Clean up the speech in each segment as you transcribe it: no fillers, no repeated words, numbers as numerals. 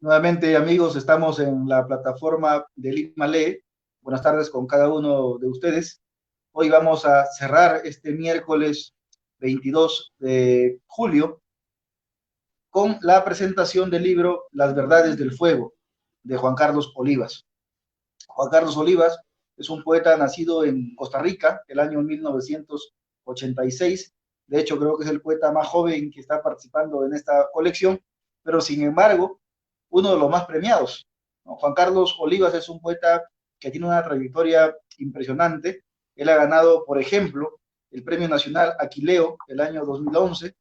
Nuevamente, amigos, estamos en la plataforma de Lima Lee. Buenas tardes con cada uno de ustedes. Hoy vamos a cerrar este miércoles 22 de julio con la presentación del libro Las Verdades del Fuego de Juan Carlos Olivas. Juan Carlos Olivas es un poeta nacido en Costa Rica el año 1986. De hecho, creo que es el poeta más joven que está participando en esta colección, pero sin embargo, uno de los más premiados, ¿no? Juan Carlos Olivas es un poeta que tiene una trayectoria impresionante. Él ha ganado, por ejemplo, el Premio Nacional Aquileo el año 2011,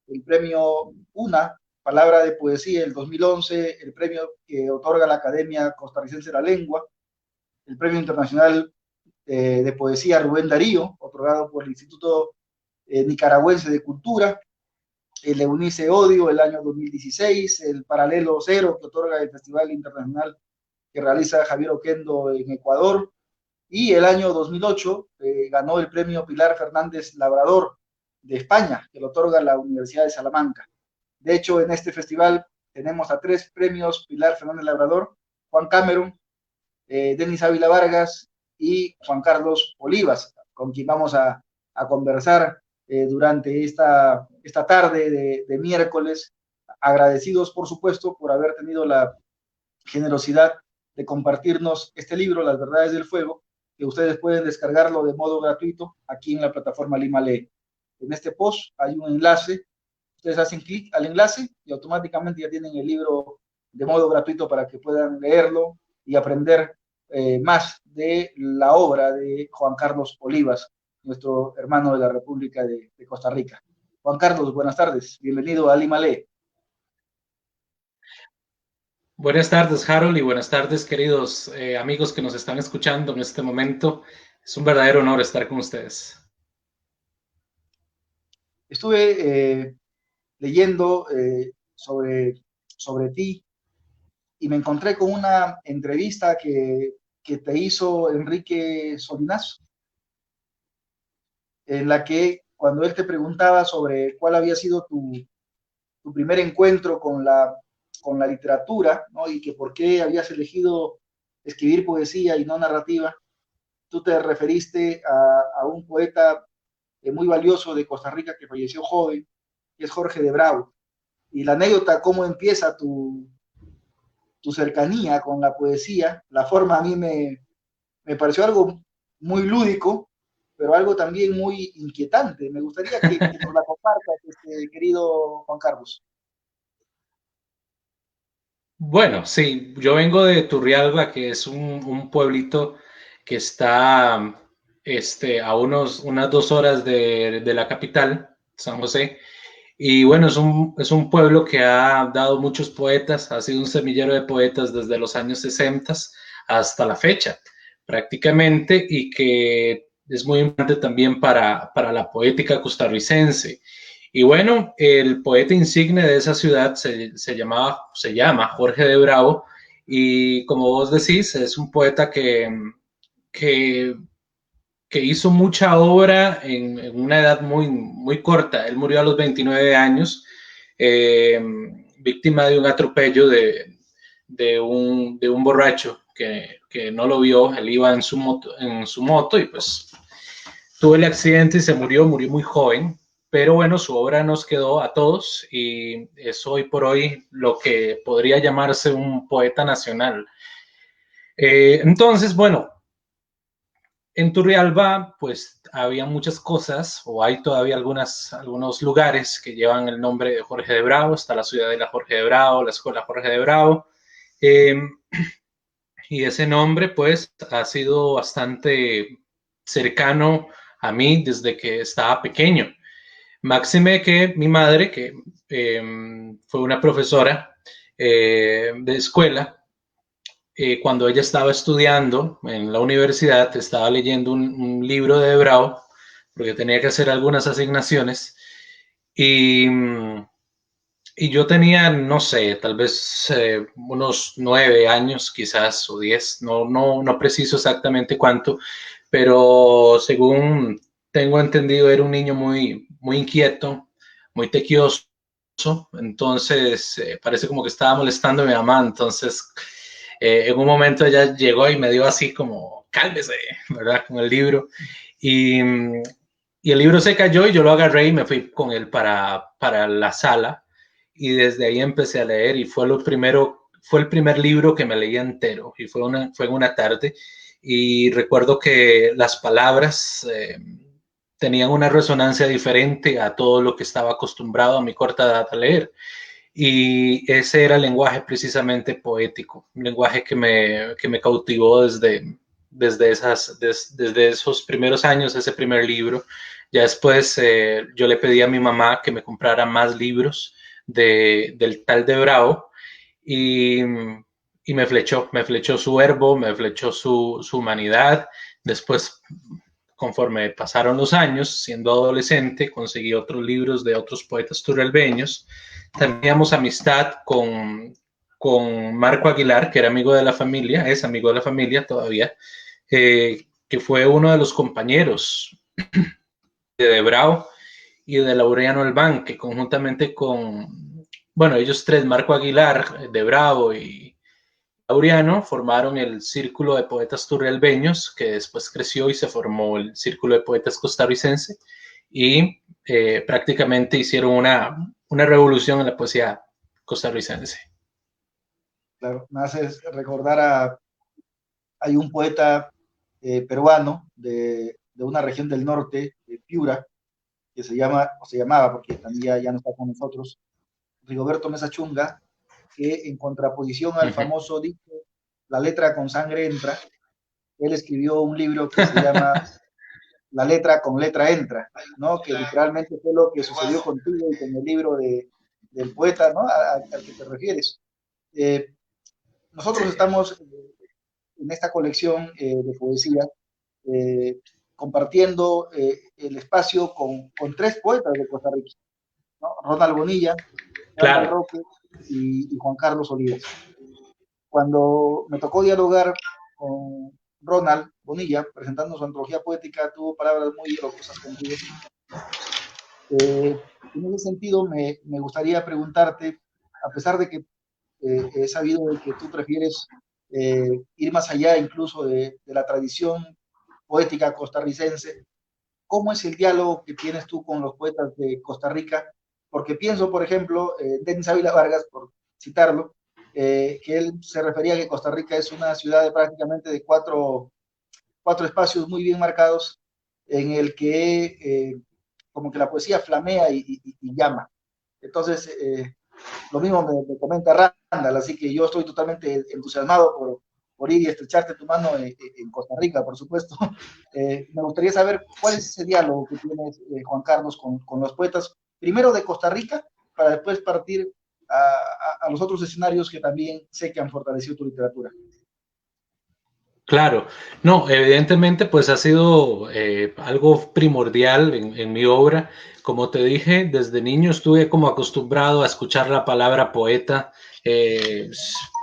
el Premio Una, Palabra de Poesía el 2011, el premio que otorga la Academia Costarricense de la Lengua, el Premio Internacional de Poesía Rubén Darío, otorgado por el Instituto Nicaragüense de Cultura, el Eunice Odio el año 2016, el Paralelo Cero que otorga el Festival Internacional que realiza Javier Oquendo en Ecuador, y el año 2008 ganó el premio Pilar Fernández Labrador de España, que lo otorga la Universidad de Salamanca. De hecho, en este festival tenemos a 3 premios Pilar Fernández Labrador: Juan Cameron, Denis Ávila Vargas y Juan Carlos Olivas, con quien vamos a conversar durante esta tarde de miércoles, agradecidos por supuesto por haber tenido la generosidad de compartirnos este libro, Las Verdades del Fuego, que ustedes pueden descargarlo de modo gratuito aquí en la plataforma Lima Lee. En este post hay un enlace, ustedes hacen clic al enlace y automáticamente ya tienen el libro de modo gratuito para que puedan leerlo y aprender más de la obra de Juan Carlos Olivas, nuestro hermano de la República de Costa Rica. Juan Carlos, buenas tardes, bienvenido a Lima Lee. Buenas tardes, Harold, y buenas tardes, queridos amigos que nos están escuchando en este momento. Es un verdadero honor estar con ustedes. Estuve leyendo sobre ti y me encontré con una entrevista que te hizo Enrique Solinaz, en la que cuando él te preguntaba sobre cuál había sido tu primer encuentro con la literatura, ¿no? Y que por qué habías elegido escribir poesía y no narrativa, tú te referiste a un poeta muy valioso de Costa Rica que falleció joven, que es Jorge de Bravo. Y la anécdota, cómo empieza tu cercanía con la poesía, la forma a mí me pareció algo muy lúdico, pero algo también muy inquietante. Me gustaría que nos la compartas, querido Juan Carlos. Bueno, sí, yo vengo de Turrialba, que es un pueblito que está unas 2 horas de la capital, San José. Y bueno, es un pueblo que ha dado muchos poetas, ha sido un semillero de poetas desde los años 60 hasta la fecha, prácticamente, y que es muy importante también para la poética costarricense. Y bueno, el poeta insigne de esa ciudad se llama Jorge de Bravo, y como vos decís, es un poeta que, que hizo mucha obra en una edad muy corta. Él murió a los 29 años, eh, víctima de un atropello de un borracho que no lo vio. Él iba en su moto y pues tuvo el accidente y murió muy joven. Pero bueno, su obra nos quedó a todos y es hoy por hoy lo que podría llamarse un poeta nacional. Entonces, bueno, en Turrialba, pues había muchas cosas, o hay todavía algunos lugares que llevan el nombre de Jorge de Bravo. Está la ciudad de la Jorge de Bravo, la escuela Jorge de Bravo, eh, y ese nombre, pues, ha sido bastante cercano a mí desde que estaba pequeño. Máxime que mi madre, que fue una profesora de escuela, cuando ella estaba estudiando en la universidad, estaba leyendo un libro de Bravo, porque tenía que hacer algunas asignaciones, y, y yo tenía, no sé, tal vez unos 9 años, quizás, o 10, no preciso exactamente cuánto, pero según tengo entendido, era un niño muy inquieto, muy tequioso, entonces parece como que estaba molestando a mi mamá, entonces en un momento ella llegó y me dio así como, cálmese, ¿verdad? Con el libro. Y, y el libro se cayó y yo lo agarré y me fui con él para la sala. Y desde ahí empecé a leer y fue el primer libro que me leí entero y fue en una tarde. Y recuerdo que las palabras tenían una resonancia diferente a todo lo que estaba acostumbrado a mi corta edad a leer. Y ese era el lenguaje precisamente poético, un lenguaje que me cautivó desde esos primeros años, ese primer libro. Ya después yo le pedí a mi mamá que me comprara más libros del tal de Bravo y, y me flechó su verbo, me flechó su humanidad. Después, conforme pasaron los años, siendo adolescente, conseguí otros libros de otros poetas turralbeños. Teníamos amistad con Marco Aguilar, que era amigo de la familia, es amigo de la familia todavía, que fue uno de los compañeros de Bravo y de Laureano Albán, que conjuntamente bueno, ellos tres, Marco Aguilar, de Bravo y Laureano, formaron el Círculo de Poetas Turrialbeños, que después creció y se formó el Círculo de Poetas Costarricense, y prácticamente hicieron una revolución en la poesía costarricense. Claro, me haces recordar hay un poeta peruano de una región del norte, de Piura, que se llamaba, porque también ya no está con nosotros, Rigoberto Mesa Chunga, que en contraposición al famoso dicho, la letra con sangre entra, él escribió un libro que se llama La letra con letra entra, ¿no? Que literalmente fue lo que sucedió contigo y con el libro del poeta, ¿no? Al que te refieres. Nosotros estamos en esta colección de poesía compartiendo el espacio con tres poetas de Costa Rica, ¿no? Ronald Bonilla, Randall Claro. Roque y Juan Carlos Olivas. Cuando me tocó dialogar con Ronald Bonilla, presentando su antología poética, tuvo palabras muy elogosas contigo. En ese sentido, me gustaría preguntarte, a pesar de que he sabido de que tú prefieres ir más allá incluso de la tradición poética costarricense, ¿cómo es el diálogo que tienes tú con los poetas de Costa Rica? Porque pienso, por ejemplo, Denis Ávila Vargas, por citarlo, que él se refería a que Costa Rica es una ciudad prácticamente de cuatro espacios muy bien marcados en el que como que la poesía flamea y llama. Entonces, lo mismo me comenta Randall, así que yo estoy totalmente entusiasmado por ir y estrecharte tu mano en Costa Rica, por supuesto. Me gustaría saber cuál es ese diálogo que tienes, Juan Carlos, con los poetas, primero de Costa Rica, para después partir a los otros escenarios que también sé que han fortalecido tu literatura. Claro, no, evidentemente pues ha sido algo primordial en mi obra. Como te dije, desde niño estuve como acostumbrado a escuchar la palabra poeta,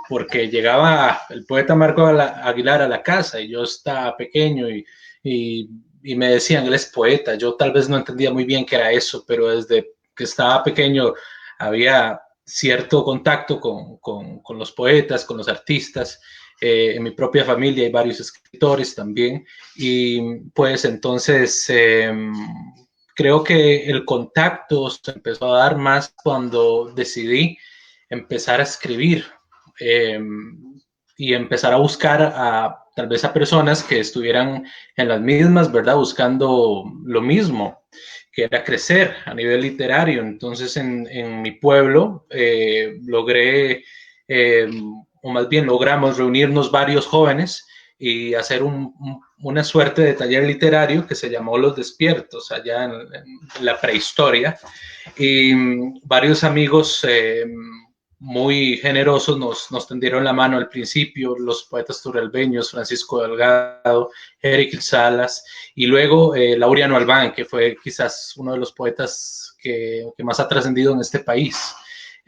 porque llegaba el poeta Marco Aguilar a la casa y yo estaba pequeño y me decían, él es poeta. Yo tal vez no entendía muy bien qué era eso, pero desde que estaba pequeño había cierto contacto con los poetas, con los artistas. En mi propia familia hay varios escritores también y pues entonces creo que el contacto se empezó a dar más cuando decidí empezar a escribir y empezar a buscar tal vez a personas que estuvieran en las mismas, ¿verdad? Buscando lo mismo, que era crecer a nivel literario. Entonces en mi pueblo logré o más bien logramos reunirnos varios jóvenes y hacer una suerte de taller literario que se llamó Los Despiertos, allá en la prehistoria. Y varios amigos muy generosos nos tendieron la mano al principio, los poetas turralbeños, Francisco Delgado, Eric Salas, y luego Laureano Albán, que fue quizás uno de los poetas que más ha trascendido en este país.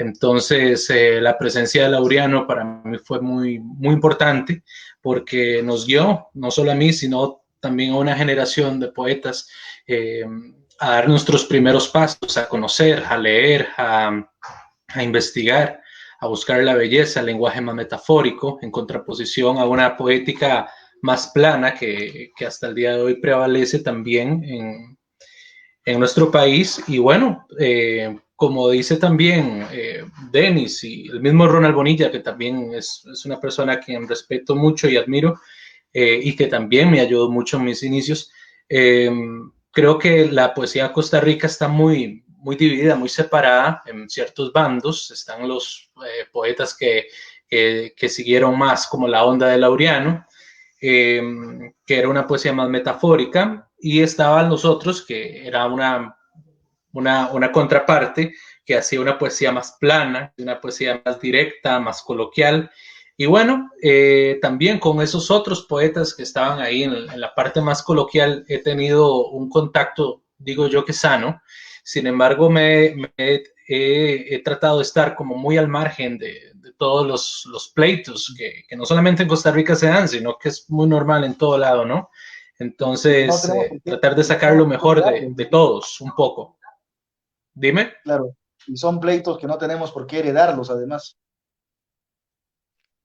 Entonces, la presencia de Laureano para mí fue muy, muy importante porque nos dio, no solo a mí, sino también a una generación de poetas a dar nuestros primeros pasos, a conocer, a leer, a a investigar, a buscar la belleza, el lenguaje más metafórico, en contraposición a una poética más plana que hasta el día de hoy prevalece también en nuestro país. Y bueno, como dice también Denis y el mismo Ronald Bonilla, que también es una persona a quien respeto mucho y admiro, y que también me ayudó mucho en mis inicios, creo que la poesía de Costa Rica está muy dividida, muy separada en ciertos bandos. Están los poetas que siguieron más como la onda de Laureano, que era una poesía más metafórica, y estaban los otros, que era una contraparte, que hacía una poesía más plana, una poesía más directa, más coloquial. Y bueno, también con esos otros poetas que estaban ahí en la parte más coloquial he tenido un contacto, digo yo que sano. Sin embargo, he tratado de estar como muy al margen de todos los pleitos que no solamente en Costa Rica se dan, sino que es muy normal en todo lado, ¿no? Y que no Entonces, tenemos por qué, tratar de y no sacar tenemos lo por qué mejor heredarlos, de todos, un poco. Dime. claro, y son pleitos que no tenemos por qué heredarlos, además.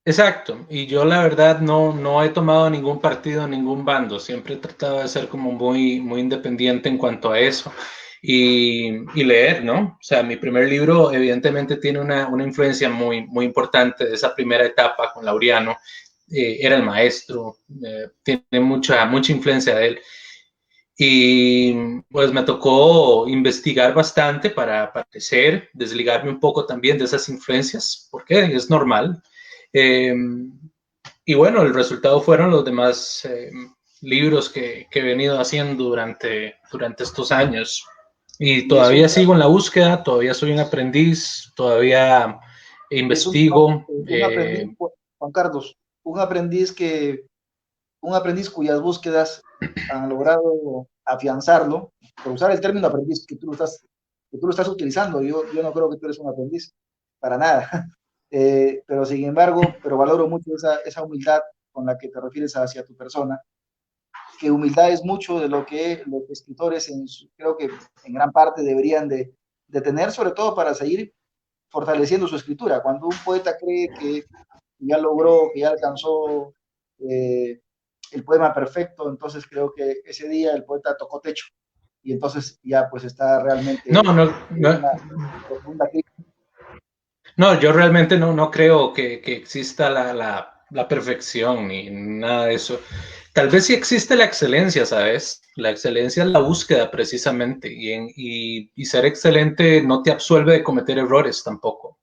Exacto, y yo la verdad no he tomado ningún partido, ningún bando, siempre he tratado de ser como muy independiente en cuanto a eso y leer, ¿no? O sea, mi primer libro evidentemente tiene una influencia muy importante de esa primera etapa con Laureano. Era el maestro, tiene mucha influencia de él. Y pues me tocó investigar bastante para crecer, desligarme un poco también de esas influencias, porque es normal. Eh, y bueno, el resultado fueron los demás libros que he venido haciendo durante estos años. Y Y es todavía un, sigo en la búsqueda, todavía soy un aprendiz, todavía es investigo. un aprendiz, Juan Carlos, un aprendiz cuyas búsquedas han logrado afianzarlo, por usar el término aprendiz que tú lo estás utilizando. Yo no creo que tú eres un aprendiz, para nada. Pero sin embargo, pero valoro mucho esa humildad con la que te refieres hacia tu persona, que humildad es mucho de lo que los escritores creo que en gran parte deberían de tener, sobre todo para seguir fortaleciendo su escritura. Cuando un poeta cree que ya logró, que ya alcanzó eh, el poema perfecto, entonces creo que ese día el poeta tocó techo y entonces ya pues está No, realmente no, en no, una profunda crisis. no, yo realmente no creo que exista la perfección ni nada de eso. Tal vez sí existe la excelencia, ¿sabes? La excelencia es la búsqueda precisamente y ser excelente no te absuelve de cometer errores tampoco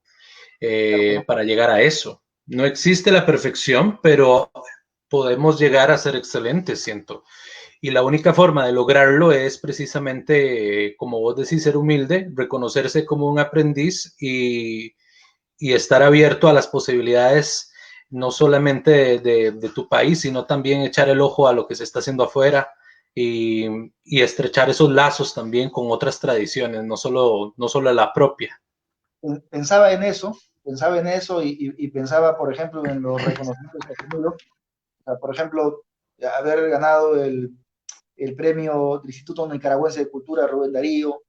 Claro que no. para llegar a eso. No existe la perfección, pero podemos llegar a ser excelentes, siento. Y la única forma de lograrlo es precisamente, como vos decís, ser humilde, reconocerse como un aprendiz y estar abierto a las posibilidades no solamente de tu país, sino también echar el ojo a lo que se está haciendo afuera y estrechar esos lazos también con otras tradiciones, no solo la propia. Pensaba en eso y pensaba, por ejemplo, en los reconocimientos que ha tenido. O sea, por ejemplo, haber ganado el premio del Instituto Nicaragüense de Cultura Rubén Darío,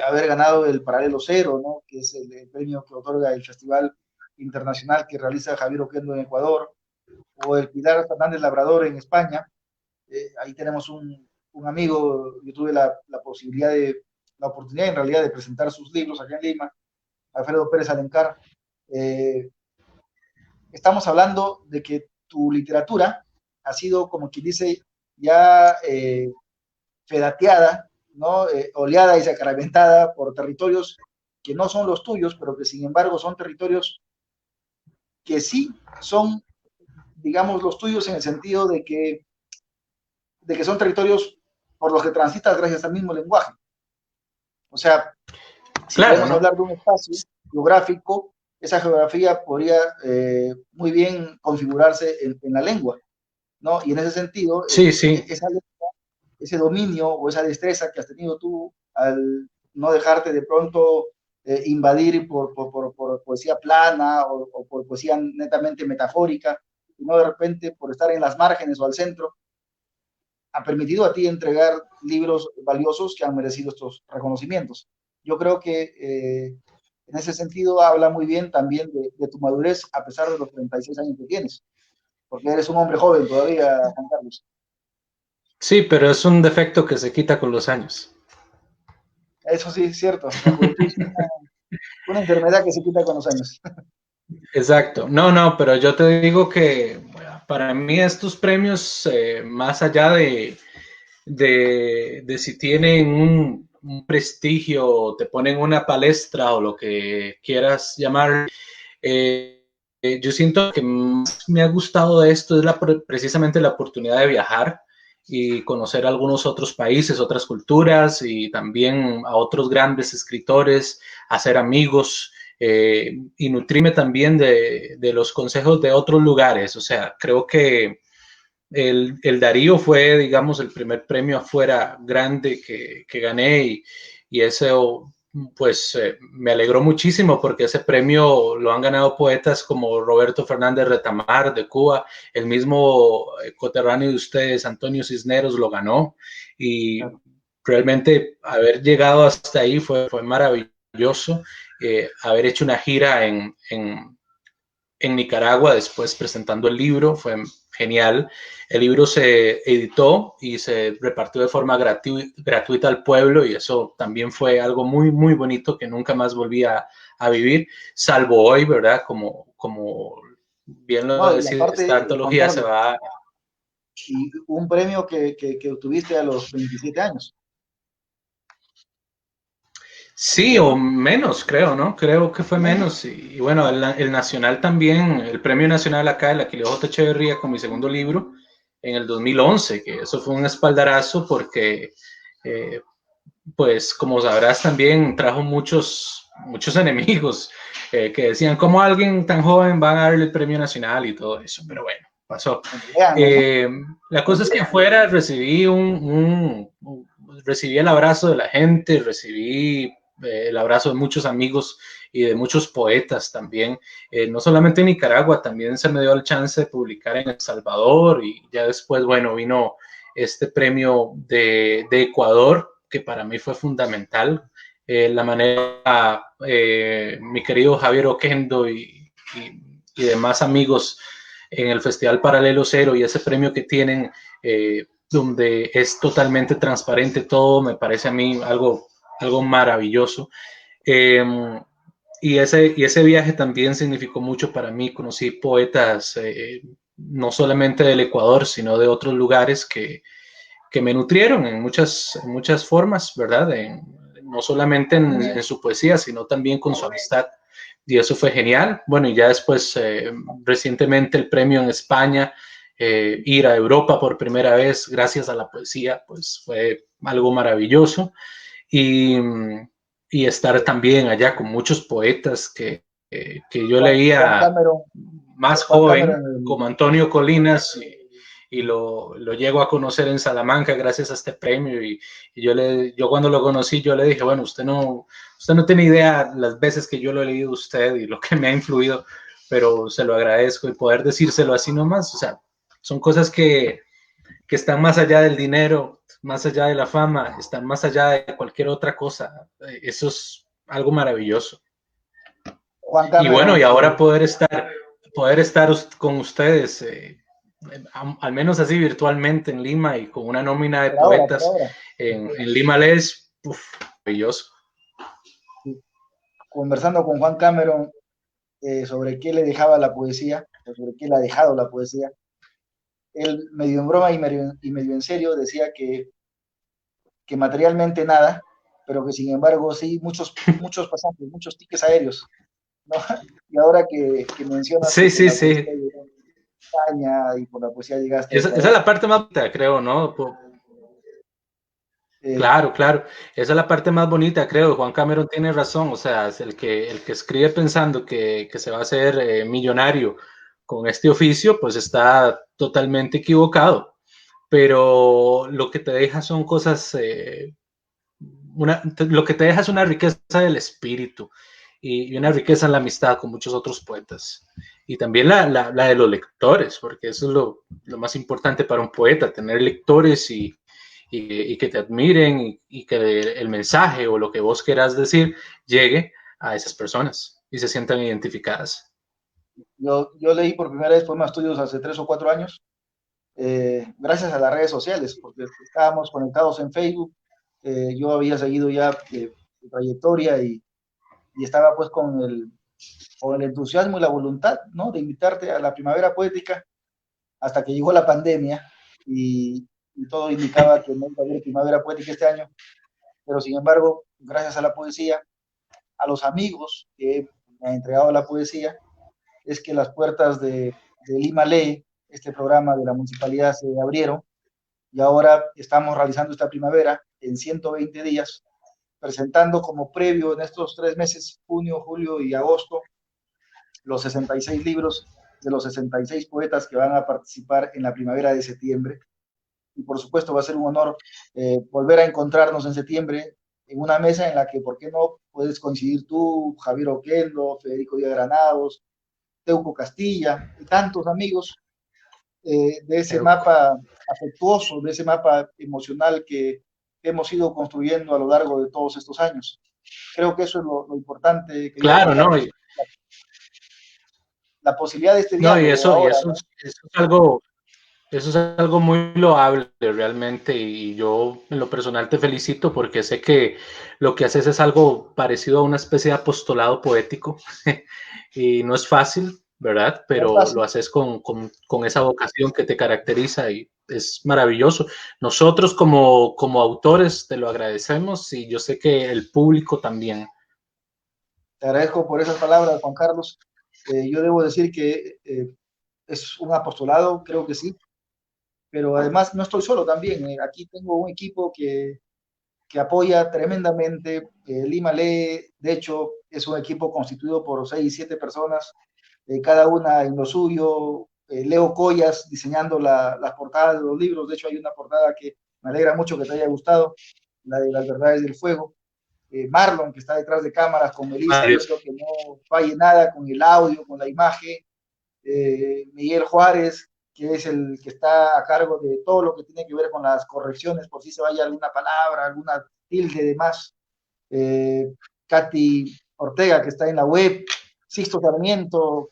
haber ganado el Paralelo Cero, ¿no? Que es el premio que otorga el Festival Internacional que realiza Javier Oquendo en Ecuador, o el Pilar Fernández Labrador en España. Ahí tenemos un amigo, yo tuve la oportunidad en realidad de presentar sus libros acá en Lima, Alfredo Pérez Alencar. Eh, Estamos hablando de que tu literatura ha sido, como quien dice, ya fedateada, ¿no? Oleada y sacramentada por territorios que no son los tuyos, pero que sin embargo son territorios que sí son, digamos, los tuyos en el sentido de que son territorios por los que transitas gracias al mismo lenguaje. O sea, si Claro, podemos ¿no? hablar de un espacio geográfico, esa geografía podría muy bien configurarse en la lengua, ¿no? Y en ese sentido, Sí, sí, ese dominio o esa destreza que has tenido tú al no dejarte de pronto invadir por poesía plana o por poesía netamente metafórica, sino de repente por estar en las márgenes o al centro, ha permitido a ti entregar libros valiosos que han merecido estos reconocimientos. Yo creo que En ese sentido, habla muy bien también de tu madurez a pesar de los 36 años que tienes, porque eres un hombre joven todavía, Juan Carlos. Sí, pero es un defecto que se quita con los años. Eso sí es cierto, la juventud es una enfermedad que se quita con los años. Exacto. No, no, pero yo te digo que para mí estos premios, más allá de si tienen un prestigio, te ponen una palestra o lo que quieras llamar, yo siento que más me ha gustado de esto es precisamente la oportunidad de viajar y conocer algunos otros países, otras culturas y también a otros grandes escritores, hacer amigos y nutrirme también de los consejos de otros lugares. O sea, creo que el Darío fue, digamos, el primer premio afuera grande que gané y eso pues me alegró muchísimo porque ese premio lo han ganado poetas como Roberto Fernández Retamar de Cuba, el mismo coterráneo de ustedes, Antonio Cisneros, lo ganó y realmente haber llegado hasta ahí fue maravilloso. Haber hecho una gira en Nicaragua después presentando el libro, fue genial. El libro se editó y se repartió de forma gratuita al pueblo y eso también fue algo muy, muy bonito que nunca más volví a vivir, salvo hoy, ¿verdad? Como bien lo No, y decía, esta aparte, Juan antología se Carlos, va. y un premio que obtuviste a los 27 años. Sí, o menos, creo, ¿no? Creo que fue menos. Y bueno, el nacional también, el premio nacional acá, el Aquileo J. Echeverría con mi segundo libro, en el 2011, que eso fue un espaldarazo porque, eh, pues, como sabrás, también trajo muchos enemigos que decían, ¿cómo alguien tan joven va a darle el premio nacional y todo eso? Pero bueno, pasó. Vean, ¿no? Eh, la cosa es que afuera recibí el abrazo de la gente, recibí el abrazo de muchos amigos y de muchos poetas también, no solamente en Nicaragua, también se me dio el chance de publicar en El Salvador y ya después, bueno, vino este premio de Ecuador, que para mí fue fundamental, la manera, mi querido Javier Oquendo y demás amigos en el Festival Paralelo Cero y ese premio que tienen, donde es totalmente transparente todo, me parece a mí algo maravilloso. Eh, y ese viaje también significó mucho para mí. Conocí poetas no solamente del Ecuador, sino de otros lugares que me nutrieron en muchas formas, ¿verdad? No solamente en su poesía, sino también con su amistad. Y eso fue genial. Bueno, y ya después, recientemente el premio en España, ir a Europa por primera vez gracias a la poesía, pues fue algo maravilloso. Y, y estar también allá con muchos poetas que yo Juan leía Cameron, más Juan joven, Cameron, como Antonio Colinas, y lo llego a conocer en Salamanca gracias a este premio. Y yo cuando lo conocí, yo le dije, bueno, usted no tiene idea las veces que yo lo he leído a usted y lo que me ha influido, pero se lo agradezco y poder decírselo así nomás. O sea, son cosas que están más allá del dinero, más allá de la fama, están más allá de cualquier otra cosa. Eso es algo maravilloso. Juan Y bueno, Cameron, y ahora poder estar con ustedes, al menos así virtualmente en Lima y con una nómina de por poetas ahora, en Lima Les, maravilloso. sí. Conversando con Juan Cameron sobre qué le dejaba la poesía, o sobre qué le ha dejado la poesía, él medio en broma y medio en serio decía que materialmente nada, pero que sin embargo sí muchos pasantes, muchos tickets aéreos, ¿no? Y ahora que mencionas que Sí, por sí, la sí. poesía llegaste a España y por la poesía llegaste a Esa es Ecuador, la parte más bonita, creo, ¿no? eh, Claro, claro. Esa es la parte más bonita, creo. Juan Cameron tiene razón. O sea, es el que escribe pensando que se va a hacer millonario con este oficio, pues está totalmente equivocado. Pero lo que te deja son cosas, lo que te deja es una riqueza del espíritu y una riqueza en la amistad con muchos otros poetas. Y también la de los lectores, porque eso es lo más importante para un poeta, tener lectores y que te admiren y que el mensaje o lo que vos querás decir llegue a esas personas y se sientan identificadas. Yo leí por primera vez Poemas Tuyos hace 3 o 4 años, gracias a las redes sociales, porque estábamos conectados en Facebook. Yo había seguido ya tu trayectoria y estaba pues con el entusiasmo y la voluntad, ¿no?, de invitarte a la Primavera Poética, hasta que llegó la pandemia y todo indicaba que no iba a haber Primavera Poética este año, pero sin embargo, gracias a la poesía, a los amigos que me han entregado la poesía, es que las puertas de Lima Lee, este programa de la municipalidad, se abrieron y ahora estamos realizando esta primavera en 120 días, presentando como previo en estos 3 meses, junio, julio y agosto, los 66 libros de los 66 poetas que van a participar en la primavera de septiembre. Y por supuesto va a ser un honor volver a encontrarnos en septiembre en una mesa en la que, ¿por qué no?, puedes coincidir tú, Javier Oquendo, Federico Díaz Granados, Teuco Castilla y tantos amigos, de ese mapa afectuoso, de ese mapa emocional que hemos ido construyendo a lo largo de todos estos años. Creo que eso es lo importante, querido Juan Claro, ¿no? Carlos, la posibilidad de este No, diálogo ahora, ¿no? eso es algo muy loable realmente, y yo en lo personal te felicito porque sé que lo que haces es algo parecido a una especie de apostolado poético y no es fácil, ¿verdad? No es Pero lo fácil. haces con esa vocación que te caracteriza y es maravilloso. Nosotros como autores te lo agradecemos y yo sé que el público también. Te agradezco por esas palabras, Juan Carlos. Yo debo decir que es un apostolado, creo que sí, pero además no estoy solo también. Aquí tengo un equipo que apoya tremendamente. Lima Lee, de hecho, es un equipo constituido por 6, 7 personas, cada una en lo suyo. Leo Collas diseñando las portadas de los libros. De hecho, hay una portada que me alegra mucho que te haya gustado, la de Las Verdades del Fuego. Marlon, que está detrás de cámaras con Melissa, Maravilloso. viendo que no falle nada con el audio, con la imagen. Miguel Juárez, que es el que está a cargo de todo lo que tiene que ver con las correcciones, por si se vaya alguna palabra, alguna tilde de más. Katy Ortega, que está en la web. Sixto Sarmiento,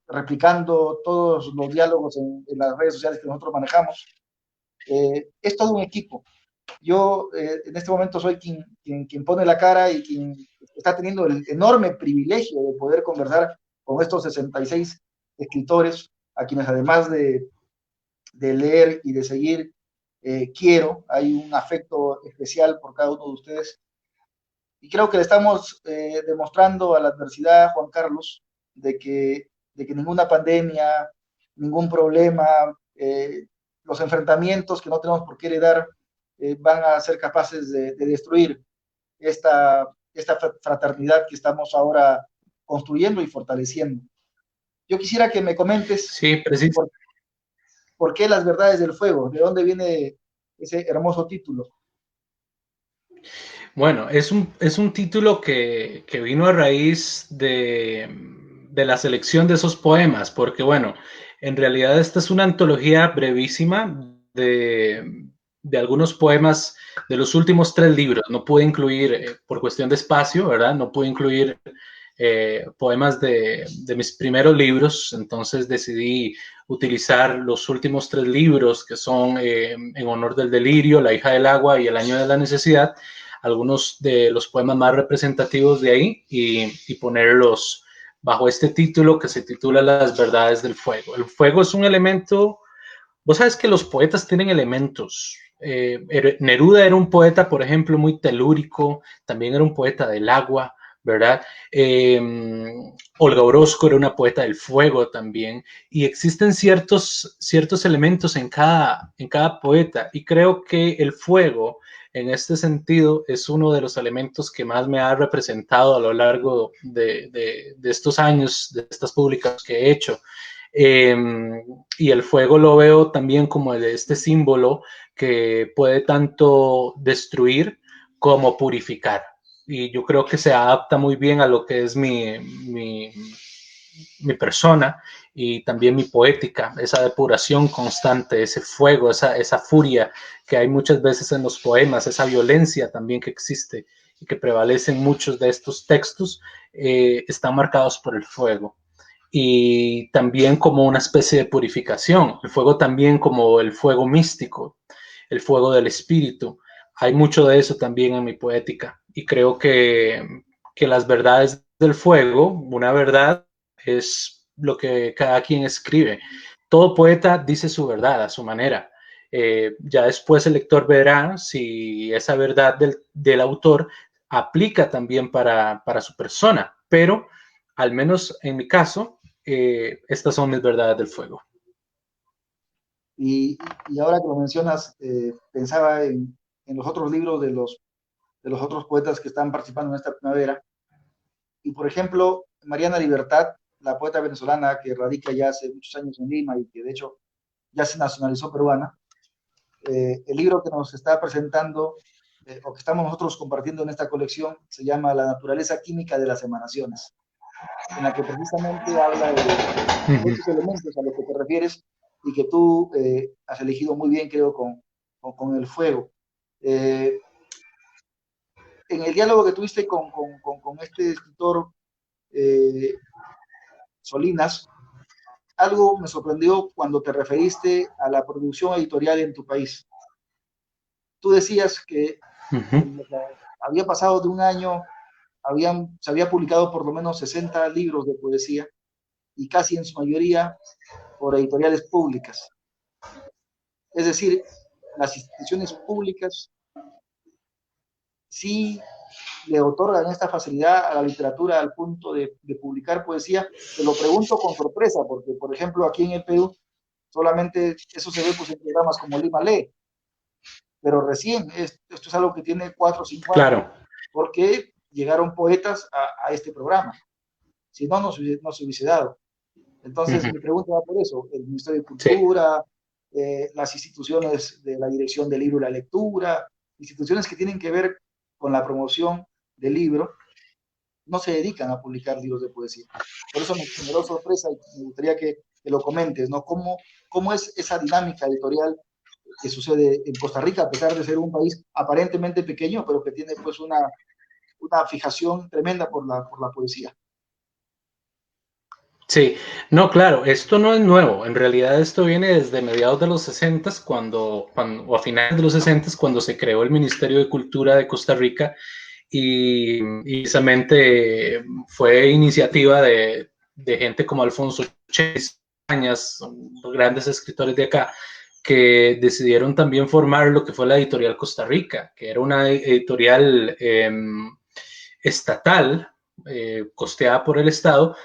replicando todos los diálogos en las redes sociales que nosotros manejamos. Es todo un equipo. Yo en este momento soy quien pone la cara y quien está teniendo el enorme privilegio de poder conversar con estos 66 escritores, a quienes además de leer y de seguir, quiero. Hay un afecto especial por cada uno de ustedes. Y creo que le estamos demostrando a la adversidad, Juan Carlos, de que ninguna pandemia, ningún problema, los enfrentamientos que no tenemos por qué heredar, van a ser capaces de destruir esta fraternidad que estamos ahora construyendo y fortaleciendo. Yo quisiera que me comentes Sí, preciso. por qué Las Verdades del Fuego, de dónde viene ese hermoso título. Bueno, es un título que vino a raíz de la selección de esos poemas, porque bueno, en realidad esta es una antología brevísima de algunos poemas de los últimos 3 libros. No pude incluir, por cuestión de espacio, ¿verdad? No pude incluir poemas de mis primeros libros, entonces decidí utilizar los últimos 3 libros que son En honor del delirio, La hija del agua y El año de la necesidad, algunos de los poemas más representativos de ahí y ponerlos bajo este título que se titula Las verdades del fuego. El fuego es un elemento, vos sabes que los poetas tienen elementos. Neruda era un poeta, por ejemplo, muy telúrico, también era un poeta del agua, ¿verdad? Olga Orozco era una poeta del fuego también, y existen ciertos elementos en cada poeta, y creo que el fuego, en este sentido, es uno de los elementos que más me ha representado a lo largo de estos años, de estas publicaciones que he hecho. Y el fuego lo veo también como este símbolo que puede tanto destruir como purificar. Y yo creo que se adapta muy bien a lo que es mi persona y también mi poética, esa depuración constante, ese fuego, esa furia que hay muchas veces en los poemas, esa violencia también que existe y que prevalecen muchos de estos textos, están marcados por el fuego. Y también como una especie de purificación. El fuego también como el fuego místico, el fuego del espíritu. Hay mucho de eso también en mi poética. Y creo que las verdades del fuego, una verdad es lo que cada quien escribe. Todo poeta dice su verdad a su manera. Ya después el lector verá si esa verdad del autor aplica también para su persona, pero al menos en mi caso, estas son mis verdades del fuego. Y ahora que lo mencionas, pensaba en los otros libros de los otros poetas que están participando en esta primavera. Y por ejemplo, Mariana Libertad, la poeta venezolana que radica ya hace muchos años en Lima y que de hecho ya se nacionalizó peruana, el libro que nos está presentando o que estamos nosotros compartiendo en esta colección se llama La naturaleza química de las emanaciones, en la que precisamente habla de estos elementos a los que te refieres y que tú has elegido muy bien, creo, con el fuego. Eh, en el diálogo que tuviste con este escritor eh, Solinas, algo me sorprendió cuando te referiste a la producción editorial en tu país. Tú decías que había pasado de un año, se había publicado por lo menos 60 libros de poesía y casi en su mayoría por editoriales públicas. Es decir, las instituciones públicas sí le otorgan esta facilidad a la literatura al punto de publicar poesía. Te lo pregunto con sorpresa, porque, por ejemplo, aquí en el Perú solamente eso se ve pues, en programas como Lima Lee, pero recién esto es algo que tiene 4 o 5 años, Claro. porque llegaron poetas a este programa. Si no, no se hubiese dado. Entonces, mi pregunta va por eso. El Ministerio de Cultura, las instituciones de la Dirección del Libro y la Lectura, instituciones que tienen que ver con la promoción del libro, no se dedican a publicar libros de poesía. Por eso me generó sorpresa y me gustaría que lo comentes, ¿no? ¿Cómo es esa dinámica editorial que sucede en Costa Rica, a pesar de ser un país aparentemente pequeño, pero que tiene pues una fijación tremenda por la poesía? Sí, no, claro, esto no es nuevo. En realidad esto viene desde mediados de los 60 o a finales de los 60 cuando se creó el Ministerio de Cultura de Costa Rica y precisamente fue iniciativa de gente como Alfonso Chávez, grandes escritores de acá, que decidieron también formar lo que fue la Editorial Costa Rica, que era una editorial estatal, costeada por el Estado,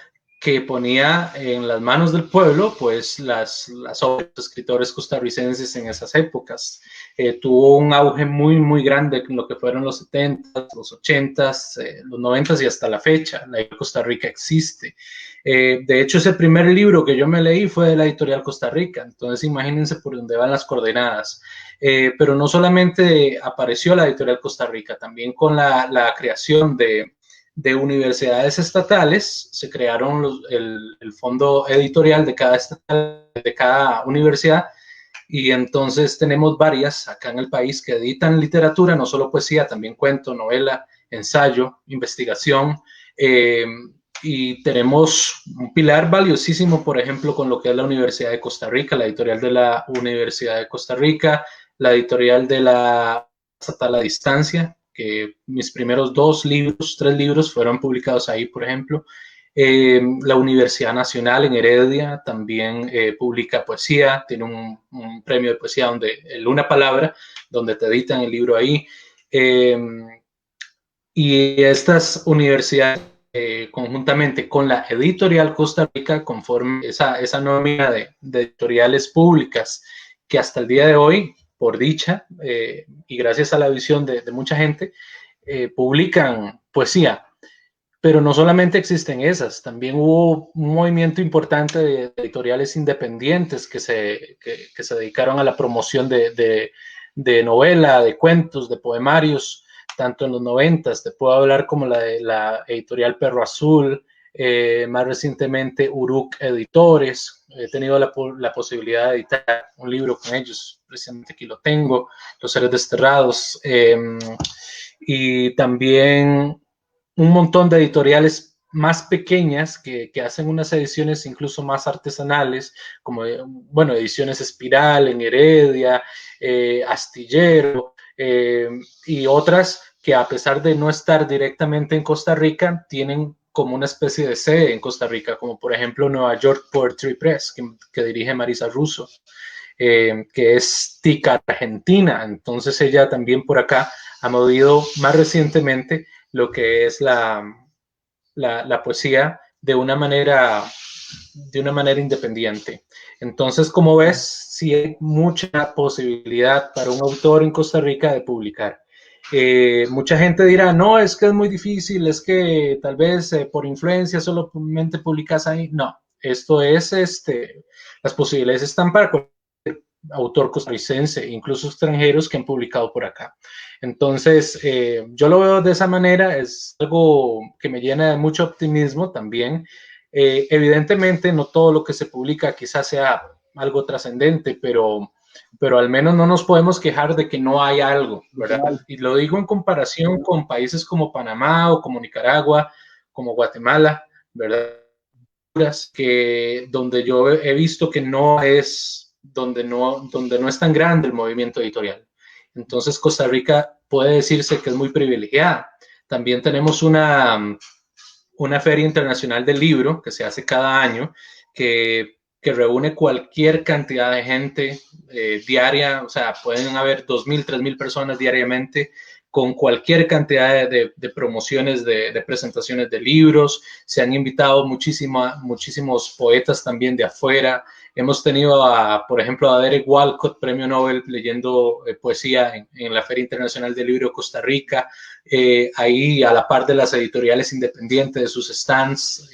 que ponía en las manos del pueblo pues las obras de los escritores costarricenses en esas épocas. Tuvo un auge muy, muy grande en lo que fueron los 70, los 80, los 90 y hasta la fecha. La Costa Rica existe. De hecho, ese primer libro que yo me leí fue de la editorial Costa Rica, entonces imagínense por dónde van las coordenadas. Pero no solamente apareció la editorial Costa Rica, también con la creación de universidades estatales, se crearon el fondo editorial de cada universidad, y entonces tenemos varias acá en el país que editan literatura, no solo poesía, también cuento, novela, ensayo, investigación, y tenemos un pilar valiosísimo, por ejemplo, con lo que es la Universidad de Costa Rica, la editorial de la Universidad de Costa Rica, la editorial de la Estatal a Distancia, que mis primeros 3 libros fueron publicados ahí, por ejemplo. La Universidad Nacional en Heredia también publica poesía, tiene un premio de poesía el Una Palabra, donde te editan el libro ahí. Y estas universidades, conjuntamente con la Editorial Costa Rica, conforman esa nómina de editoriales públicas que hasta el día de hoy, por dicha, y gracias a la visión de mucha gente, publican poesía. Pero no solamente existen esas, también hubo un movimiento importante de editoriales independientes que se dedicaron a la promoción de novela, de cuentos, de poemarios, tanto en los 90s, te puedo hablar como la editorial Perro Azul, más recientemente Uruk Editores. He tenido la posibilidad de editar un libro con ellos, precisamente aquí lo tengo, Los Seres Desterrados. y también un montón de editoriales más pequeñas que hacen unas ediciones incluso más artesanales, como, bueno, ediciones Espiral en Heredia, Astillero, y otras que a pesar de no estar directamente en Costa Rica, tienen como una especie de sede en Costa Rica, como por ejemplo Nueva York Poetry Press, que dirige Marisa Russo, que es tica argentina. Entonces ella también por acá ha movido más recientemente lo que es la poesía de una manera independiente. Entonces, como ves, sí hay mucha posibilidad para un autor en Costa Rica de publicar. Mucha gente dirá, no, es que es muy difícil, es que tal vez por influencia solamente publicas ahí. No, esto es, las posibilidades están para autor costarricense, incluso extranjeros que han publicado por acá. Entonces, yo lo veo de esa manera, es algo que me llena de mucho optimismo también. Evidentemente, no todo lo que se publica quizás sea algo trascendente, pero al menos no nos podemos quejar de que no hay algo, ¿verdad? Y lo digo en comparación con países como Panamá o como Nicaragua, como Guatemala, ¿verdad? Que donde yo he visto que no es, donde no es tan grande el movimiento editorial. Entonces Costa Rica puede decirse que es muy privilegiada. También tenemos una feria internacional del libro que se hace cada año, que reúne cualquier cantidad de gente diaria, o sea, pueden haber 2.000, 3.000 personas diariamente con cualquier cantidad de promociones, de presentaciones de libros. Se han invitado muchísimos poetas también de afuera. Hemos tenido, por ejemplo, a Derek Walcott, premio Nobel, leyendo poesía en la Feria Internacional del Libro de Costa Rica, ahí a la par de las editoriales independientes, de sus stands,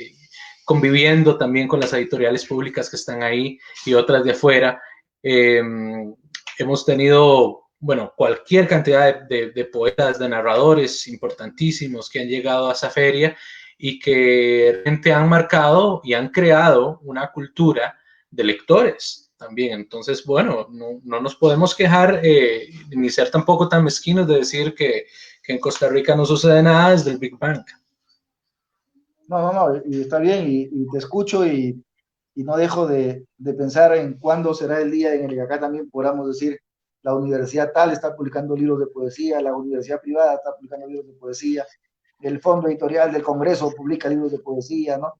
conviviendo también con las editoriales públicas que están ahí y otras de afuera. Hemos tenido, bueno, cualquier cantidad de poetas, de narradores importantísimos que han llegado a esa feria y que realmente han marcado y han creado una cultura de lectores también. Entonces, bueno, no nos podemos quejar ni ser tampoco tan mezquinos de decir que en Costa Rica no sucede nada desde el Big Bang. No, y está bien, y te escucho y no dejo de pensar en cuándo será el día en el que acá también podamos decir, la universidad tal está publicando libros de poesía, la universidad privada está publicando libros de poesía, el fondo editorial del Congreso publica libros de poesía, ¿no?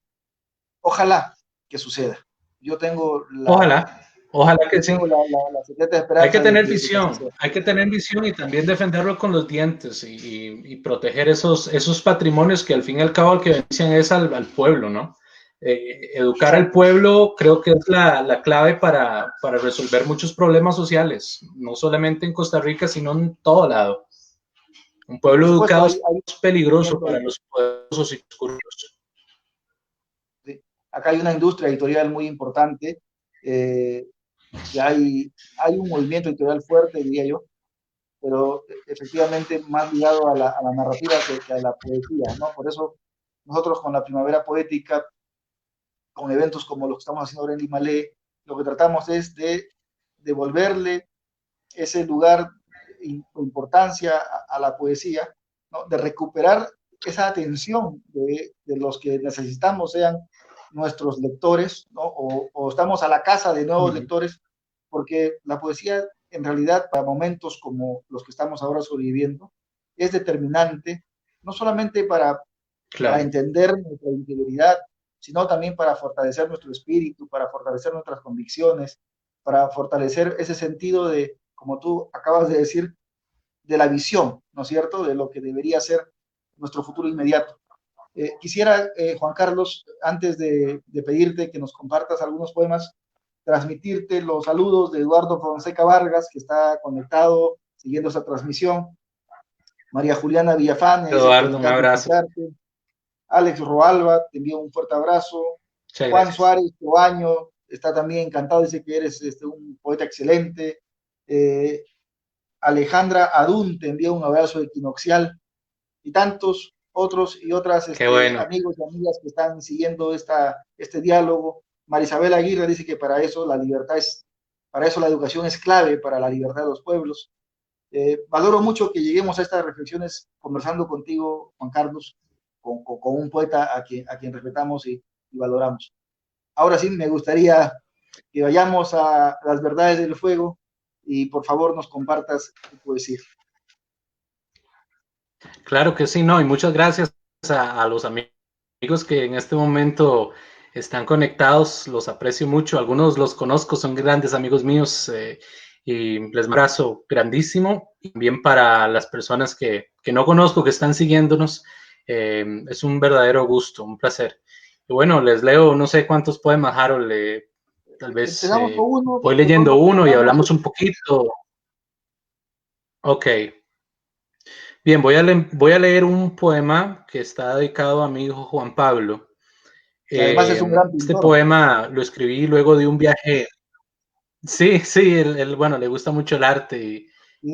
Ojalá que suceda. Yo tengo Ojalá, ojalá que yo sí. tengo la secreta esperanza de que así sea. Hay que tener visión y también defenderlo con los dientes y proteger esos patrimonios que al fin y al cabo al que benefician es al pueblo, ¿no? Educar al Exacto. pueblo creo que es la clave para resolver muchos problemas sociales, no solamente en Costa Rica, sino en todo lado. Un Y pueblo por supuesto, educado es peligroso para hay, los poderosos y oscuros. sí, acá hay una industria editorial muy importante, eh, y hay un movimiento editorial fuerte, diría yo, pero efectivamente más ligado a la narrativa que a la poesía, ¿no? Por eso nosotros con la Primavera Poética, con eventos como los que estamos haciendo ahora en Limalé, lo que tratamos es de devolverle ese lugar o importancia a la poesía, ¿no? De recuperar esa atención de los que necesitamos sean nuestros lectores, ¿no? O estamos a la casa de nuevos lectores, porque la poesía en realidad para momentos como los que estamos ahora sobreviviendo es determinante, no solamente para Claro. entender nuestra interioridad, sino también para fortalecer nuestro espíritu, para fortalecer nuestras convicciones, para fortalecer ese sentido de, como tú acabas de decir, de la visión, ¿no es cierto?, de lo que debería ser nuestro futuro inmediato. Quisiera, Juan Carlos, antes de pedirte que nos compartas algunos poemas, transmitirte los saludos de Eduardo Fonseca Vargas, que está conectado siguiendo esta transmisión. María Juliana Villafán dice que le Eduardo, un encanta abrazo. escucharte. Alex Roalba, te envío un fuerte abrazo. Muchas Juan gracias. Suárez Toaño está también encantado, dice que eres un poeta excelente. Eh, Alejandra Adún te envía un abrazo equinoccial y tantos otros y otras Qué bueno. amigos y amigas que están siguiendo este diálogo. Marisabel Aguirre dice que para eso la educación es clave para la libertad de los pueblos. Valoro mucho que lleguemos a estas reflexiones conversando contigo, Juan Carlos, con un poeta a quien respetamos y valoramos. Ahora sí, me gustaría que vayamos a las verdades del fuego y por favor nos compartas tu poesía. Claro que sí, no, y muchas gracias a los amigos que en este momento están conectados, los aprecio mucho, algunos los conozco, son grandes amigos míos y les mando un abrazo grandísimo, y también para las personas que no conozco, que están siguiéndonos, es un verdadero gusto, un placer. Y bueno, les leo, no sé cuántos poemas, Harold, tal vez Empezamos con uno, voy de leyendo pronto uno y comentamos. hablamos un poquito. Ok. Bien, voy a leer un poema que está dedicado a mi hijo Juan Pablo. Que además es un gran Este pintor. poema lo escribí luego de un viaje. Sí, sí, bueno, le gusta mucho el arte y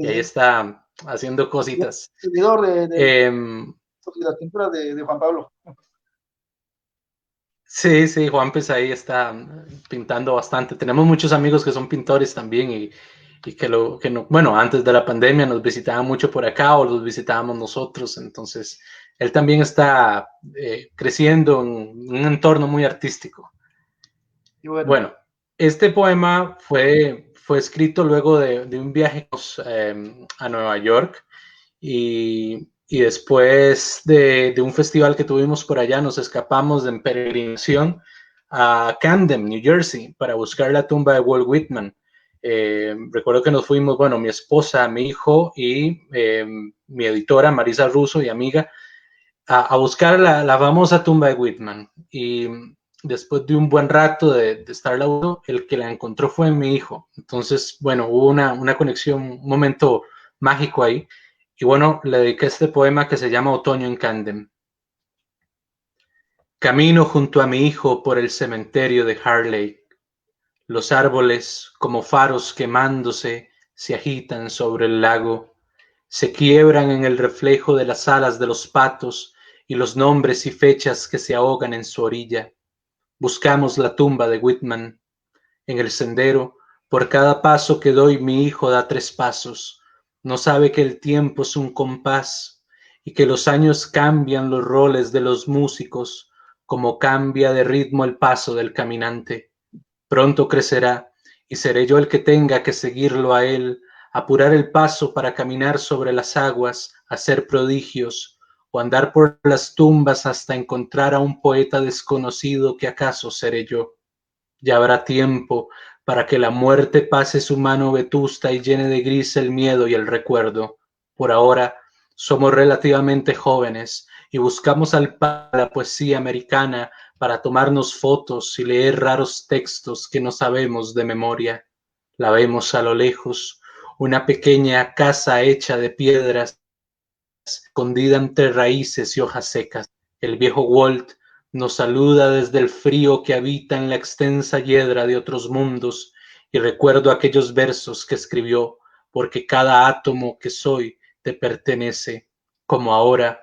ahí Y, está haciendo y es cositas. seguidor Eh, de las pinturas de Juan Pablo. sí, sí, Juan pues ahí está pintando bastante. Tenemos muchos amigos que son pintores también y que no, bueno, antes de la pandemia nos visitaban mucho por acá o los visitábamos nosotros. Entonces, él también está creciendo en un entorno muy artístico. Y bueno, Bueno, este poema fue escrito luego de un viaje a Nueva York y después de un festival que tuvimos por allá nos escapamos en peregrinación a Camden, New Jersey, para buscar la tumba de Walt Whitman. Recuerdo que nos fuimos, bueno, mi esposa, mi hijo y mi editora Marisa Russo y amiga a buscar la famosa tumba de Whitman. Y después de un buen rato de estar laburando, el que la encontró fue mi hijo. Entonces, bueno, hubo una conexión, un momento mágico ahí. Y bueno, le dediqué este poema que se llama Otoño en Camden. Camino junto a mi hijo por el cementerio de Harley. Los árboles, como faros quemándose, se agitan sobre el lago. Se quiebran en el reflejo de las alas de los patos y los nombres y fechas que se ahogan en su orilla. Buscamos la tumba de Whitman. En el sendero, por cada paso que doy, mi hijo da 3 pasos. No sabe que el tiempo es un compás y que los años cambian los roles de los músicos, como cambia de ritmo el paso del caminante. Pronto crecerá y seré yo el que tenga que seguirlo a él, apurar el paso para caminar sobre las aguas, hacer prodigios o andar por las tumbas hasta encontrar a un poeta desconocido que acaso seré yo. Ya habrá tiempo para que la muerte pase su mano vetusta y llene de gris el miedo y el recuerdo. Por ahora somos relativamente jóvenes y buscamos la poesía americana para tomarnos fotos y leer raros textos que no sabemos de memoria. La vemos a lo lejos, una pequeña casa hecha de piedras, escondida entre raíces y hojas secas. El viejo Walt nos saluda desde el frío que habita en la extensa hiedra de otros mundos y recuerdo aquellos versos que escribió, porque cada átomo que soy te pertenece, como ahora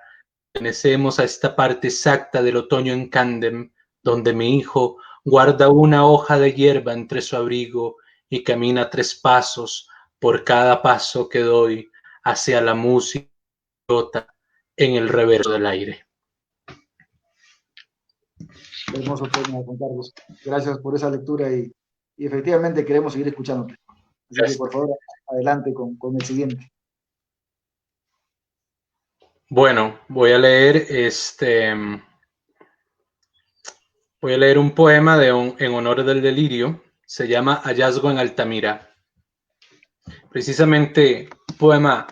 pertenecemos a esta parte exacta del otoño en Camden, donde mi hijo guarda una hoja de hierba entre su abrigo y camina 3 pasos por cada paso que doy hacia la música en el reverso del aire. Hermoso poema, Juan Carlos. Gracias por esa lectura y efectivamente queremos seguir escuchándote. Así que por favor, adelante con el siguiente. Bueno, voy a leer un poema en honor del delirio. Se llama Hallazgo en Altamira. Precisamente, un poema.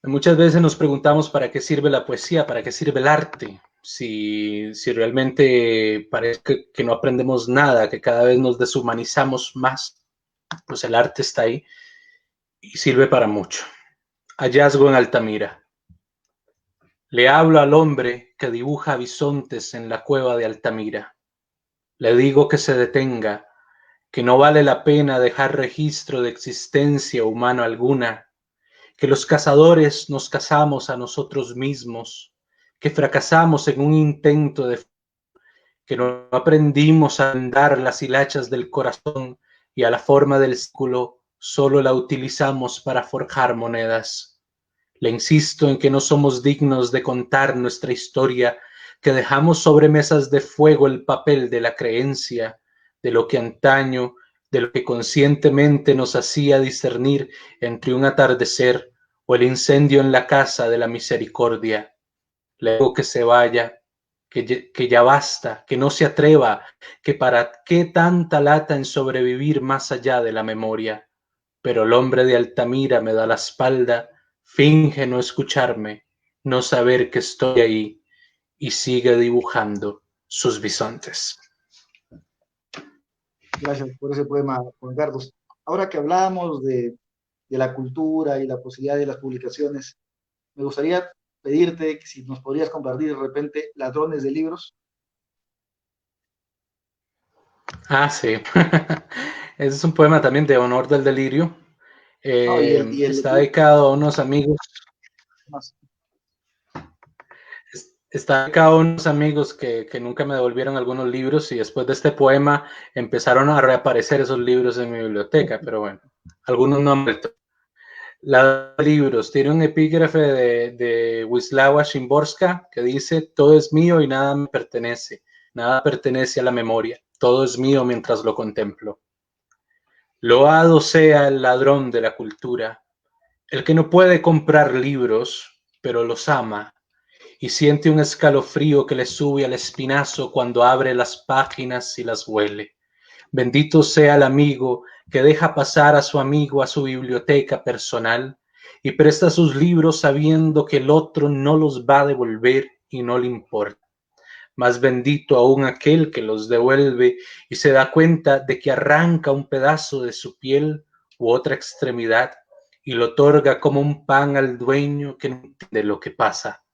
Muchas veces nos preguntamos para qué sirve la poesía, para qué sirve el arte, si realmente parece que no aprendemos nada, que cada vez nos deshumanizamos más, pues el arte está ahí y sirve para mucho. Hallazgo en Altamira. Le hablo al hombre que dibuja bisontes en la cueva de Altamira. Le digo que se detenga, que no vale la pena dejar registro de existencia humana alguna, que los cazadores nos cazamos a nosotros mismos, que fracasamos en un intento que no aprendimos a andar las hilachas del corazón y a la forma del círculo solo la utilizamos para forjar monedas. Le insisto en que no somos dignos de contar nuestra historia, que dejamos sobre mesas de fuego el papel de la creencia, de lo que antaño, de lo que conscientemente nos hacía discernir entre un atardecer o el incendio en la casa de la misericordia. Le digo que se vaya, que ya basta, que no se atreva, que para qué tanta lata en sobrevivir más allá de la memoria. Pero el hombre de Altamira me da la espalda, finge no escucharme, no saber que estoy ahí y sigue dibujando sus bisontes. Gracias por ese poema, Juan Carlos. Ahora que hablábamos de la cultura y la posibilidad de las publicaciones, me gustaría pedirte que si nos podrías compartir de repente Ladrones de Libros. Ah, sí. Ese es un poema también de Honor del Delirio. No, y el Está club dedicado a unos amigos. más. Está dedicado a unos amigos que nunca me devolvieron algunos libros y después de este poema empezaron a reaparecer esos libros en mi biblioteca, pero bueno, algunos no han vuelto. La libros tiene un epígrafe de Wisława Szymborska que dice: todo es mío y nada me pertenece, nada pertenece a la memoria, todo es mío mientras lo contemplo. Loado sea el ladrón de la cultura, el que no puede comprar libros, pero los ama, y siente un escalofrío que le sube al espinazo cuando abre las páginas y las huele. Bendito sea el amigo que deja pasar a su amigo a su biblioteca personal y presta sus libros sabiendo que el otro no los va a devolver y no le importa. Más bendito aún aquel que los devuelve y se da cuenta de que arranca un pedazo de su piel u otra extremidad y lo otorga como un pan al dueño que no entiende lo que pasa.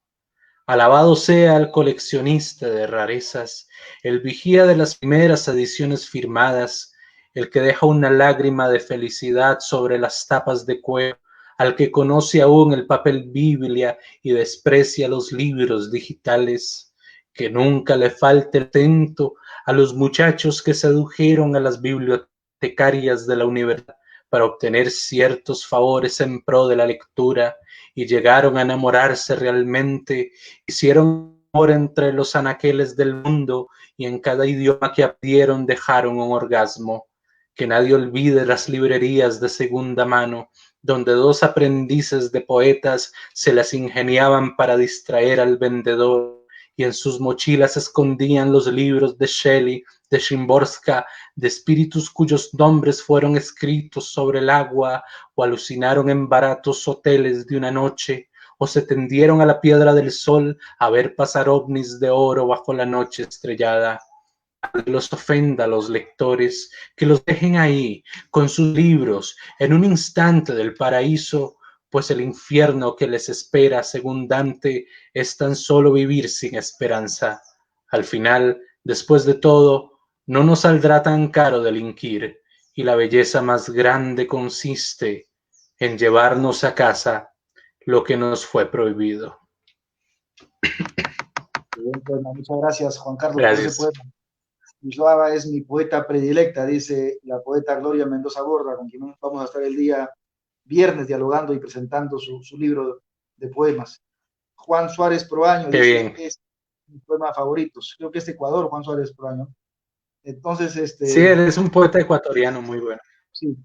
Alabado sea el coleccionista de rarezas, el vigía de las primeras ediciones firmadas, el que deja una lágrima de felicidad sobre las tapas de cuero, al que conoce aún el papel Biblia y desprecia los libros digitales, que nunca le falte el atento a los muchachos que sedujeron a las bibliotecarias de la universidad para obtener ciertos favores en pro de la lectura y llegaron a enamorarse realmente, hicieron amor entre los anaqueles del mundo y en cada idioma que aprendieron dejaron un orgasmo. Que nadie olvide las librerías de segunda mano, donde dos aprendices de poetas se las ingeniaban para distraer al vendedor y en sus mochilas escondían los libros de Shelley, de Szymborska, de espíritus cuyos nombres fueron escritos sobre el agua o alucinaron en baratos hoteles de una noche, o se tendieron a la piedra del sol a ver pasar ovnis de oro bajo la noche estrellada. Que los ofenda a los lectores, que los dejen ahí con sus libros en un instante del paraíso, pues el infierno que les espera, según Dante, es tan solo vivir sin esperanza. Al final, después de todo, no nos saldrá tan caro delinquir, y la belleza más grande consiste en llevarnos a casa lo que nos fue prohibido. Muchas gracias, Juan Carlos, por ese Gracias. poema. Wisława es mi poeta predilecta, dice la poeta Gloria Mendoza Borda, con quien vamos a estar el día viernes dialogando y presentando su libro de poemas. Juan Suárez Proaño Qué dice, bien. es mi poema favoritos. Creo que es de Ecuador, Juan Suárez Proaño. Entonces, Sí, él es un poeta ecuatoriano muy bueno. sí,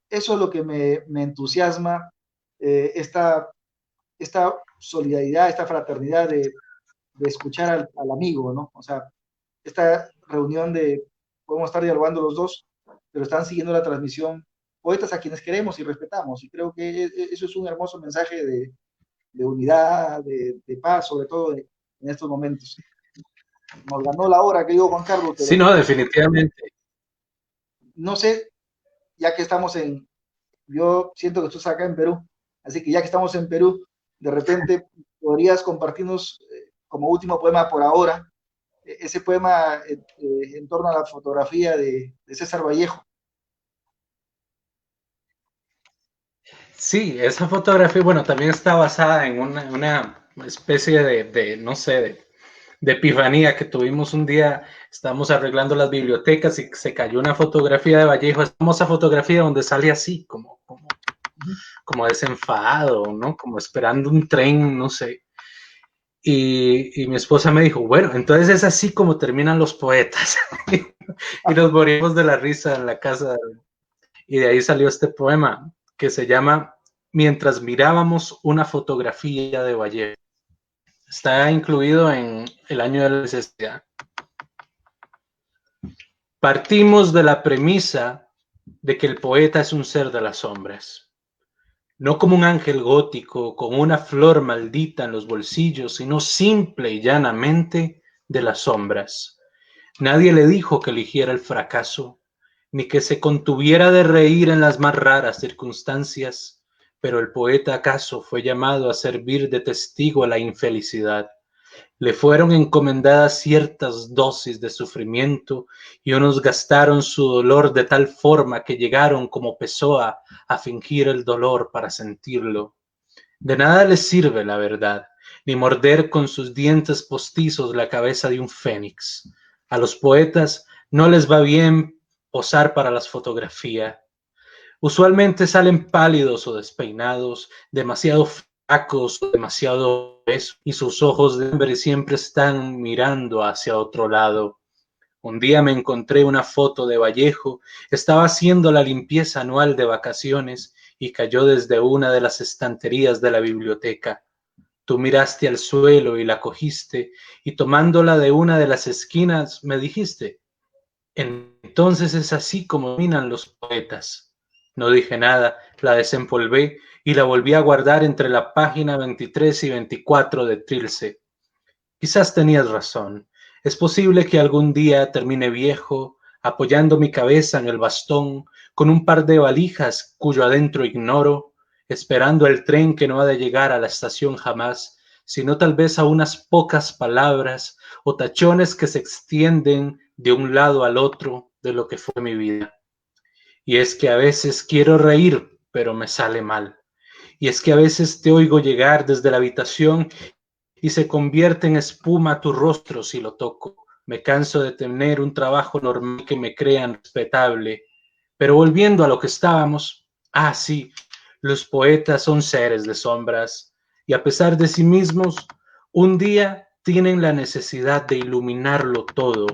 eso es lo que me entusiasma, esta, esta solidaridad, esta fraternidad de escuchar al amigo, ¿no? O sea, esta reunión de, podemos estar dialogando los dos, pero están siguiendo la transmisión poetas a quienes queremos y respetamos. Y creo que eso es un hermoso mensaje de unidad, de paz, sobre todo en estos momentos. Nos ganó la hora, querido Juan Carlos, Sí, pero no, definitivamente. no sé, ya que estamos yo siento que tú estás acá en Perú, así que ya que estamos en Perú, de repente podrías compartirnos como último poema por ahora, ese poema en torno a la fotografía de César Vallejo. Sí, esa fotografía, bueno, también está basada en una especie no sé, epifanía que tuvimos un día. Estábamos arreglando las bibliotecas y se cayó una fotografía de Vallejo, esa famosa fotografía donde sale así, como desenfadado, ¿no? Como esperando un tren, no sé. Y mi esposa me dijo, bueno, entonces es así como terminan los poetas. Y nos morimos de la risa en la casa. Y de ahí salió este poema que se llama Mientras mirábamos una fotografía de Vallejo. Está incluido en el año de la necesidad. Partimos de la premisa de que el poeta es un ser de las sombras, no como un ángel gótico con una flor maldita en los bolsillos, sino simple y llanamente de las sombras. Nadie le dijo que eligiera el fracaso, ni que se contuviera de reír en las más raras circunstancias, pero el poeta acaso fue llamado a servir de testigo a la infelicidad. Le fueron encomendadas ciertas dosis de sufrimiento y unos gastaron su dolor de tal forma que llegaron como Pessoa a fingir el dolor para sentirlo. De nada les sirve la verdad, ni morder con sus dientes postizos la cabeza de un fénix. A los poetas no les va bien posar para las fotografías. Usualmente salen pálidos o despeinados, demasiado flacos o demasiado obesos, y sus ojos de hambre siempre están mirando hacia otro lado. Un día me encontré una foto de Vallejo, estaba haciendo la limpieza anual de vacaciones y cayó desde una de las estanterías de la biblioteca. Tú miraste al suelo y la cogiste, y tomándola de una de las esquinas me dijiste, entonces es así como dominan los poetas. No dije nada, la desempolvé y la volví a guardar entre la página 23 y 24 de Trilce. Quizás tenías razón. Es posible que algún día termine viejo, apoyando mi cabeza en el bastón, con un par de valijas cuyo adentro ignoro, esperando el tren que no ha de llegar a la estación jamás, sino tal vez a unas pocas palabras o tachones que se extienden de un lado al otro de lo que fue mi vida. Y es que a veces quiero reír, pero me sale mal. Y es que a veces te oigo llegar desde la habitación y se convierte en espuma tu rostro si lo toco. Me canso de tener un trabajo normal que me crean respetable. Pero volviendo a lo que estábamos, sí, los poetas son seres de sombras y a pesar de sí mismos, un día tienen la necesidad de iluminarlo todo.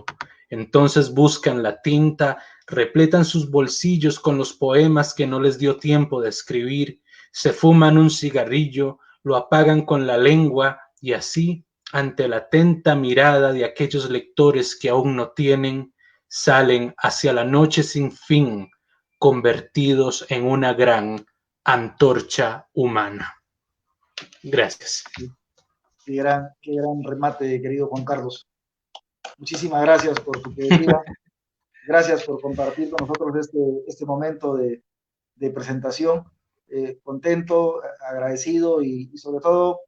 Entonces buscan la tinta, repletan sus bolsillos con los poemas que no les dio tiempo de escribir, se fuman un cigarrillo, lo apagan con la lengua y así, ante la atenta mirada de aquellos lectores que aún no tienen, salen hacia la noche sin fin, convertidos en una gran antorcha humana. Gracias. Qué gran remate, querido Juan Carlos. Muchísimas gracias por tu poesía. Gracias por compartir con nosotros este momento de presentación. Contento, agradecido y sobre todo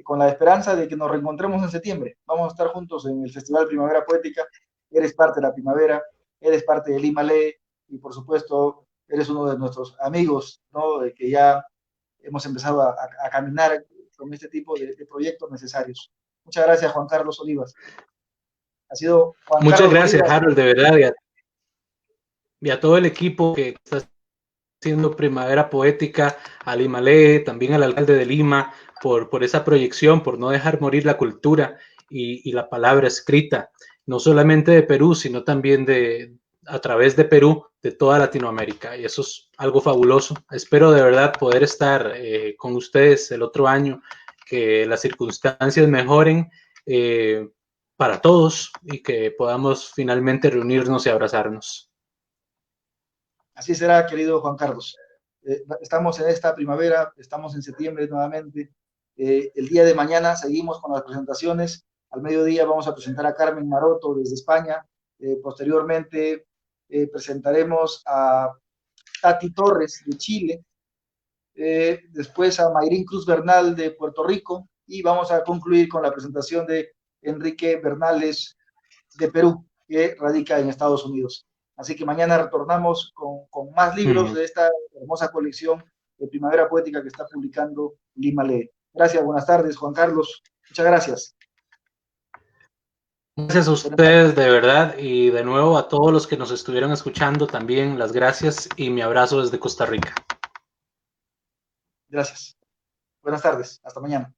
con la esperanza de que nos reencontremos en septiembre. Vamos a estar juntos en el Festival Primavera Poética. Eres parte de la primavera, eres parte de Lima Lee y por supuesto eres uno de nuestros amigos, ¿no? Que ya hemos empezado a caminar con este tipo de proyectos necesarios. Muchas gracias, Juan Carlos Olivas. Ha sido Juan Muchas Carlos gracias, Olivas. Harold, de verdad, y a todo el equipo que está haciendo Primavera Poética, a Lima Lee, también al alcalde de Lima, por esa proyección, por no dejar morir la cultura y la palabra escrita, no solamente de Perú, sino también a través de Perú, de toda Latinoamérica. Y eso es algo fabuloso. Espero de verdad poder estar con ustedes el otro año, que las circunstancias mejoren para todos y que podamos finalmente reunirnos y abrazarnos. Así será, querido Juan Carlos. Estamos en esta primavera, estamos en septiembre nuevamente. El día de mañana seguimos con las presentaciones. Al mediodía vamos a presentar a Carmen Maroto desde España. Posteriormente presentaremos a Tati Torres de Chile. Después a Mayrín Cruz Bernal de Puerto Rico. Y vamos a concluir con la presentación de Enrique Bernales de Perú, que radica en Estados Unidos. Así que mañana retornamos con más libros de esta hermosa colección de Primavera Poética que está publicando Lima Lee. Gracias, buenas tardes, Juan Carlos. Muchas gracias. Gracias a ustedes de verdad y de nuevo a todos los que nos estuvieron escuchando también las gracias y mi abrazo desde Costa Rica. Gracias. Buenas tardes. Hasta mañana.